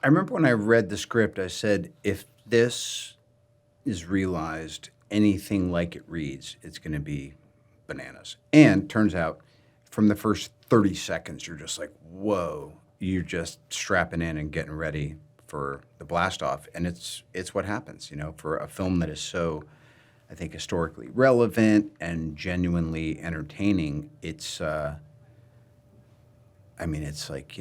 I remember when I read the script, I said, if this is realized, anything like it reads, it's going to be bananas. And turns out, from the first 30 seconds, you're just like, whoa, you're just strapping in and getting ready for the blast off. And it's what happens, for a film that is so, I think, historically relevant and genuinely entertaining. It's it's like,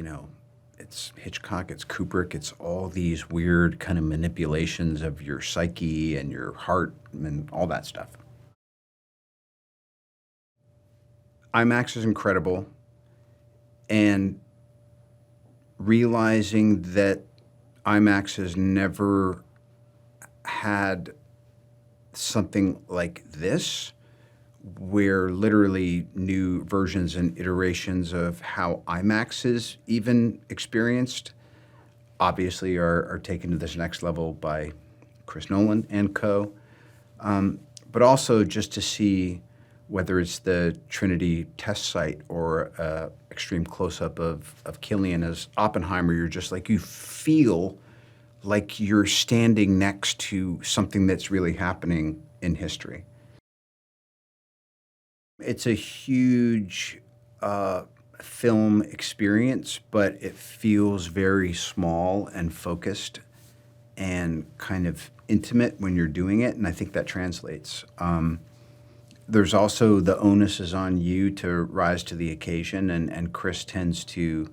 it's Hitchcock, it's Kubrick, it's all these weird kind of manipulations of your psyche and your heart and all that stuff. IMAX is incredible, and realizing that IMAX has never had something like this, where literally new versions and iterations of how IMAX is even experienced, obviously are taken to this next level by Chris Nolan and co. But also just to see whether it's the Trinity test site or extreme close-up of Killian as Oppenheimer, you're just like, you feel like you're standing next to something that's really happening in history. It's a huge film experience, but it feels very small and focused and kind of intimate when you're doing it, and I think that translates. There's also the onus is on you to rise to the occasion, and Chris tends to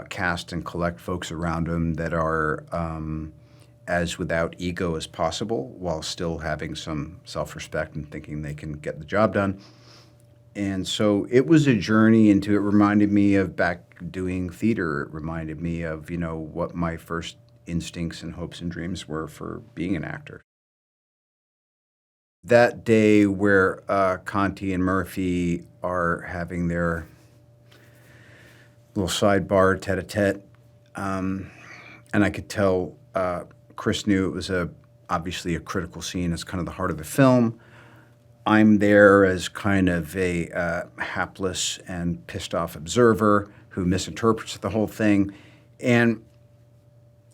cast and collect folks around him that are as without ego as possible while still having some self-respect and thinking they can get the job done. And so it was a journey into, it reminded me of back doing theater. It reminded me of, what my first instincts and hopes and dreams were for being an actor. That day where Conti and Murphy are having their little sidebar tete-a-tete, and I could tell Chris knew it was obviously a critical scene. It's kind of the heart of the film. I'm there as kind of a hapless and pissed off observer who misinterprets the whole thing. And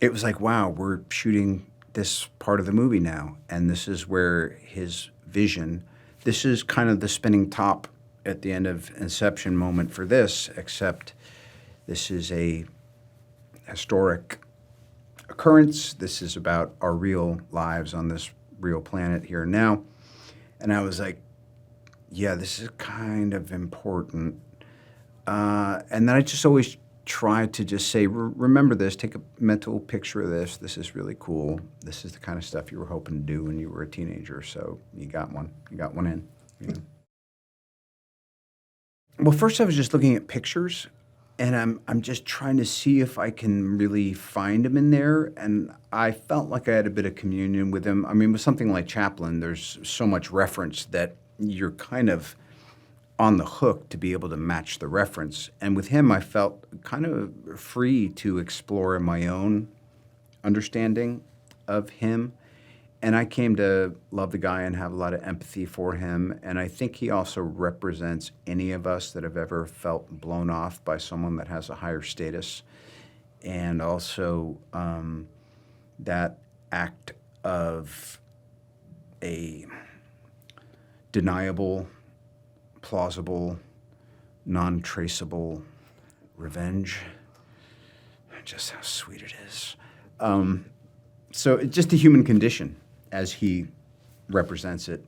it was like, wow, we're shooting this part of the movie now. And this is where his vision, this is kind of the spinning top at the end of Inception moment for this, except this is a historic occurrence. This is about our real lives on this real planet here and now. And I was like, yeah, this is kind of important. And then I just always try to just say, remember this, take a mental picture of this. This is really cool. This is the kind of stuff you were hoping to do when you were a teenager. So you got one. You got one in. Yeah. Well, first I was just looking at pictures, and I'm just trying to see if I can really find him in there. And I felt like I had a bit of communion with him. I mean, with something like Chaplin, there's so much reference that you're kind of on the hook to be able to match the reference. And with him, I felt kind of free to explore my own understanding of him. And I came to love the guy and have a lot of empathy for him. And I think he also represents any of us that have ever felt blown off by someone that has a higher status. And also that act of a deniable, plausible, non-traceable revenge. Just how sweet it is. So it's just a human condition as he represents it.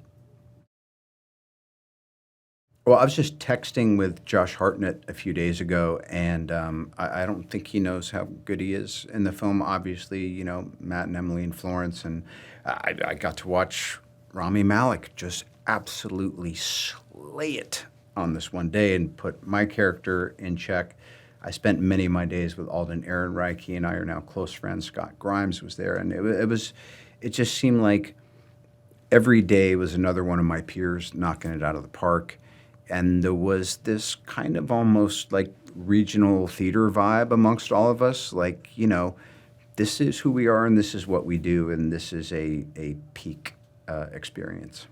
Well, I was just texting with Josh Hartnett a few days ago, and I don't think he knows how good he is in the film. Obviously, Matt and Emily and Florence, and I got to watch Rami Malek just absolutely slay it on this one day and put my character in check. I spent many of my days with Alden Ehrenreich. He and I are now close friends. Scott Grimes was there, and it just seemed like every day was another one of my peers knocking it out of the park. And there was this kind of almost like regional theater vibe amongst all of us. Like, this is who we are and this is what we do, and this is a peak experience.